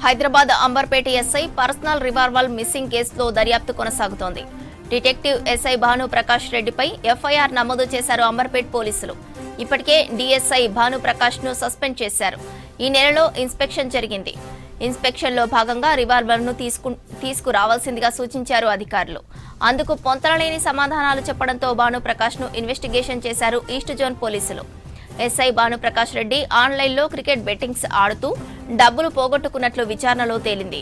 Hyderabad Amberpet SI personal revolver missing కేసులో దర్యాప్తు కొనసాగుతోంది. డిటెక్టివ్ ఎస్ఐ భానుప్రకాష్ రెడ్డిపై ఎఫ్ఐఆర్ నమోదు చేశారు అంబర్పేట పోలీసులు. ఇప్పటికే డీఎస్ఐ భానుప్రకాష్ ను సస్పెండ్ చేశారు. ఈ నెలలో ఇన్స్పెక్షన్ జరిగింది. ఇన్స్పెక్షన్ లో భాగంగా రివాల్వర్ ను తీసుకురావాల్సిందిగా సూచించారు అధికారులు. అందుకు పొంతనలేని సమాధానాలు చెప్పడంతో భానుప్రకాష్ ను ఇన్వెస్టిగేషన్ చేశారు ఈస్ట్ జోన్ పోలీసులు. ఎస్ఐ భానుప్రకాష్ రెడ్డి ఆన్లైన్లో క్రికెట్ బెట్టింగ్స్ ఆడుతూ డబ్బులు పోగొట్టుకున్నట్లు విచారణలో తేలింది.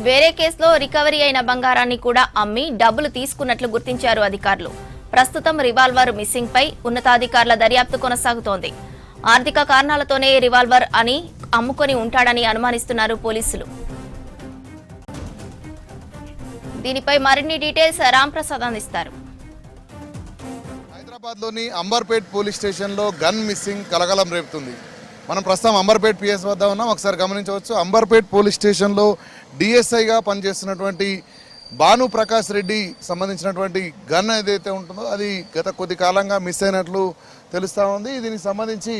వేరే కేసులో రికవరీ అయిన బంగారాన్ని కూడా అమ్మి డబ్బులు తీసుకున్నట్లు గుర్తించారు అధికారులు. ప్రస్తుతం రివాల్వర్ మిస్సింగ్ పై ఉన్నతాధికారుల దర్యాప్తు కొనసాగుతోంది. ఆర్థిక కారణాలతోనే రివాల్వర్ అని అమ్ముకొని ఉంటాడని అనుమానిస్తున్నారు పోలీసులు. దీనిపై మరిన్ని డీటెయిల్స్ రాంప్రసాద్ అందిస్తారు. హైదరాబాద్లోని అంబర్పేట్ పోలీస్ స్టేషన్లో గన్ మిస్సింగ్ కలకలం రేపుతుంది. మనం ప్రస్తుతం అంబర్పేట్ పిఎస్ వద్ద ఉన్నాం. ఒకసారి గమనించవచ్చు, అంబర్పేట్ పోలీస్ స్టేషన్లో డిఎస్ఐగా పనిచేస్తున్నటువంటి భానుప్రకాష్ రెడ్డి సంబంధించినటువంటి గన్ ఏదైతే ఉంటుందో అది గత కొద్ది కాలంగా మిస్ అయినట్లు తెలుస్తూ ఉంది. దీనికి సంబంధించి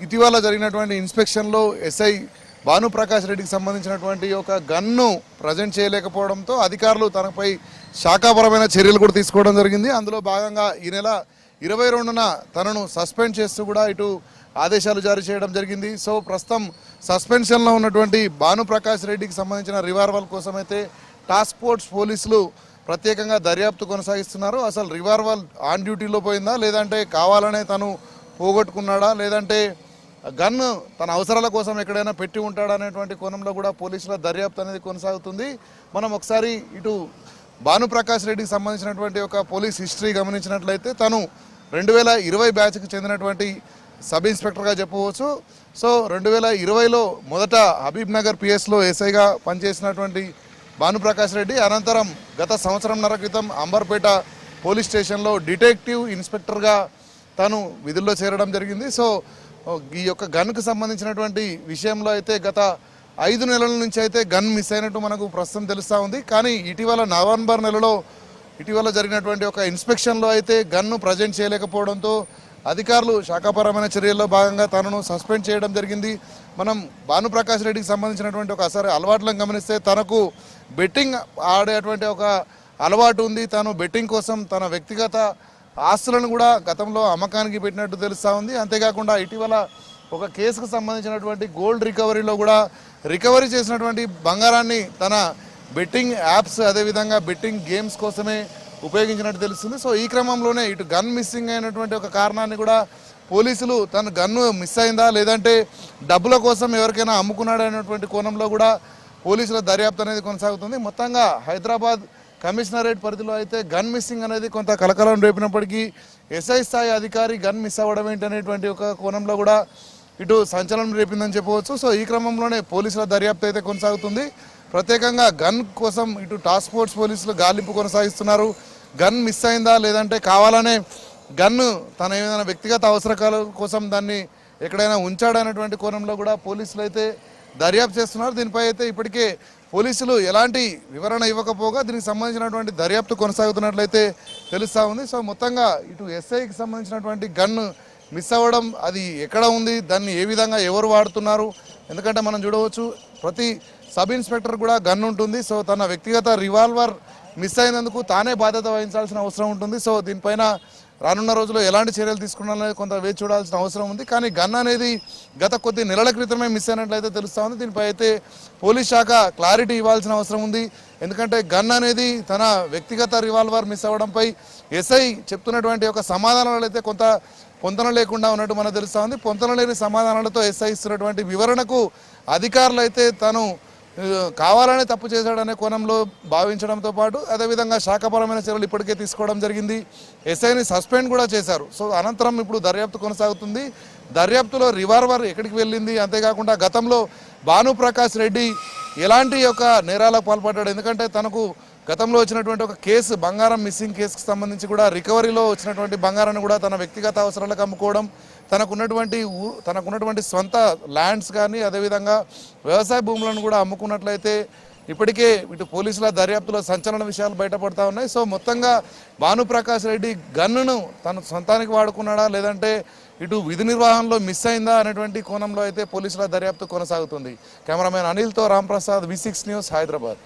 ఇటీవల జరిగినటువంటి ఇన్స్పెక్షన్లో ఎస్ఐ భానుప్రకాష్ రెడ్డికి సంబంధించినటువంటి ఒక గన్ను ప్రజెంట్ చేయలేకపోవడంతో అధికారులు తనపై శాఖాపరమైన చర్యలు కూడా తీసుకోవడం జరిగింది. అందులో భాగంగా ఈ నెల 22న తనను సస్పెండ్ చేస్తూ కూడా ఇటు ఆదేశాలు జారీ చేయడం జరిగింది. సో ప్రస్తుతం సస్పెన్షన్లో ఉన్నటువంటి భానుప్రకాష్ రెడ్డికి సంబంధించిన రివాల్వర్ కోసమైతే టాస్క్ ఫోర్స్ పోలీసులు ప్రత్యేకంగా దర్యాప్తు కొనసాగిస్తున్నారు. అసలు రివాల్వర్ ఆన్ డ్యూటీలో పోయిందా, లేదంటే కావాలనే తను పోగొట్టుకున్నాడా, లేదంటే గన్ను తన అవసరాల కోసం ఎక్కడైనా పెట్టి ఉంటాడా అనేటువంటి కోణంలో కూడా పోలీసుల దర్యాప్తు అనేది కొనసాగుతుంది. మనం ఒకసారి ఇటు భానుప్రకాష్ రెడ్డికి సంబంధించినటువంటి ఒక పోలీస్ హిస్టరీ గమనించినట్లయితే తను 2020 బ్యాచ్కి చెందినటువంటి సబ్ ఇన్స్పెక్టర్గా చెప్పవచ్చు. సో 2020లో మొదట హబీబ్ నగర్ పిఎస్లో ఎస్ఐగా పనిచేసినటువంటి భానుప్రకాష్ రెడ్డి అనంతరం గత సంవత్సరంన్నర క్రితం అంబర్పేట పోలీస్ స్టేషన్లో డిటెక్టివ్ ఇన్స్పెక్టర్గా తను విధుల్లో చేరడం జరిగింది. సో ఈ యొక్క గన్కు సంబంధించినటువంటి విషయంలో అయితే గత 5 నెలల నుంచి అయితే గన్ మిస్ అయినట్టు మనకు ప్రస్తుతం తెలుస్తూ ఉంది. కానీ ఇటీవల నవంబర్ నెలలో ఇటీవల జరిగినటువంటి ఒక ఇన్స్పెక్షన్లో అయితే గన్ను ప్రజెంట్ చేయలేకపోవడంతో అధికారులు శాఖాపరమైన చర్యల్లో భాగంగా తనను సస్పెండ్ చేయడం జరిగింది. మనం భానుప్రకాష్ రెడ్డికి సంబంధించినటువంటి ఒక అలవాట్లను గమనిస్తే తనకు బెట్టింగ్ ఆడేటువంటి ఒక అలవాటు ఉంది. తను బెట్టింగ్ కోసం తన వ్యక్తిగత ఆస్తులను కూడా గతంలో అమ్మకానికి పెట్టినట్టు తెలుస్తూ ఉంది. అంతేకాకుండా ఇటీవల ఒక కేసుకు సంబంధించినటువంటి గోల్డ్ రికవరీలో కూడా రికవరీ చేసినటువంటి బంగారాన్ని తన బెట్టింగ్ యాప్స్ అదేవిధంగా బెట్టింగ్ గేమ్స్ కోసమే ఉపయోగించినట్టు తెలుస్తుంది. సో ఈ క్రమంలోనే ఇటు గన్ మిస్సింగ్ అయినటువంటి ఒక కారణాన్ని కూడా పోలీసులు తన గన్ను మిస్ అయిందా, లేదంటే డబ్బుల కోసం ఎవరికైనా అమ్ముకున్నాడా అనేటువంటి కోణంలో కూడా పోలీసుల దర్యాప్తు అనేది కొనసాగుతుంది. మొత్తంగా హైదరాబాద్ కమిషనరేట్ పరిధిలో అయితే గన్ మిస్సింగ్ అనేది కొంత కలకలం రేపినప్పటికీ ఎస్ఐ స్థాయి అధికారి గన్ మిస్ అవ్వడం ఏంటనేటువంటి ఒక కోణంలో కూడా ఇటు సంచలనం రేపిందని చెప్పవచ్చు. సో ఈ క్రమంలోనే పోలీసుల దర్యాప్తు అయితే కొనసాగుతుంది. ప్రత్యేకంగా గన్ కోసం ఇటు టాస్క్ ఫోర్స్ పోలీసులు గాలింపు కొనసాగిస్తున్నారు. గన్ మిస్ అయిందా, లేదంటే కావాలనే గన్ను తన ఏదైనా వ్యక్తిగత అవసరాల కోసం దాన్ని ఎక్కడైనా ఉంచాడనేటువంటి కోణంలో కూడా పోలీసులు అయితే దర్యాప్తు చేస్తున్నారు. దీనిపై అయితే ఇప్పటికే పోలీసులు ఎలాంటి వివరణ ఇవ్వకపోగా దీనికి సంబంధించినటువంటి దర్యాప్తు కొనసాగుతున్నట్లయితే తెలుస్తూ ఉంది. సో మొత్తంగా ఇటు ఎస్ఐకి సంబంధించినటువంటి గన్ను మిస్ అవ్వడం అది ఎక్కడ ఉంది, దాన్ని ఏ విధంగా ఎవరు వాడుతున్నారు, ఎందుకంటే మనం చూడవచ్చు ప్రతి సబ్ ఇన్స్పెక్టర్ కూడా గన్ ఉంటుంది. సో తన వ్యక్తిగత రివాల్వర్ మిస్ అయినందుకు తానే బాధ్యత వహించాల్సిన అవసరం ఉంటుంది. సో దీనిపైన రానున్న రోజుల్లో ఎలాంటి చర్యలు తీసుకున్నారనేది కొంత వేచి చూడాల్సిన అవసరం ఉంది. కానీ గన్ అనేది గత కొద్ది నెలల క్రితమే మిస్ అయినట్లయితే తెలుస్తూ ఉంది. దీనిపై అయితే పోలీస్ శాఖ క్లారిటీ ఇవ్వాల్సిన అవసరం ఉంది. ఎందుకంటే గన్ అనేది తన వ్యక్తిగత రివాల్వర్ మిస్ అవ్వడంపై ఎస్ఐ చెప్తున్నటువంటి ఒక సమాధానాలు అయితే కొంత పొంతన లేకుండా ఉన్నట్టు మనకు తెలుస్తూ ఉంది. పొంతన లేని సమాధానాలతో ఎస్ఐ ఇస్తున్నటువంటి వివరణకు అధికారులు అయితే తను కావాలనే తప్పు చేశాడనే కోణంలో భావించడంతో పాటు అదేవిధంగా శాఖపరమైన చర్యలు ఇప్పటికే తీసుకోవడం జరిగింది. ఎస్ఐని సస్పెండ్ కూడా చేశారు. సో అనంతరం ఇప్పుడు దర్యాప్తు కొనసాగుతుంది. దర్యాప్తులో రివాల్వర్ ఎక్కడికి వెళ్ళింది, అంతేకాకుండా గతంలో భానుప్రకాష్ రెడ్డి ఎలాంటి ఒక నేరాలకు పాల్పడ్డాడు, ఎందుకంటే తనకు గతంలో వచ్చినటువంటి ఒక కేసు బంగారం మిస్సింగ్ కేసుకు సంబంధించి కూడా రికవరీలో వచ్చినటువంటి బంగారాన్ని కూడా తన వ్యక్తిగత అవసరాలకు అమ్ముకోవడం, తనకున్నటువంటి సొంత ల్యాండ్స్ కానీ అదేవిధంగా వ్యవసాయ భూములను కూడా అమ్ముకున్నట్లయితే ఇప్పటికే ఇటు పోలీసుల దర్యాప్తులో సంచలన విషయాలు బయటపడతా ఉన్నాయి. సో మొత్తంగా భానుప్రకాష్ రెడ్డి గన్నును తన సొంతానికి వాడుకున్నాడా లేదంటే ఇటు విధి నిర్వహణలో మిస్ అయిందా అనేటువంటి కోణంలో అయితే పోలీసుల దర్యాప్తు కొనసాగుతుంది. కెమెరామెన్ అనిల్తో రాంప్రసాద్, V6 న్యూస్, హైదరాబాద్.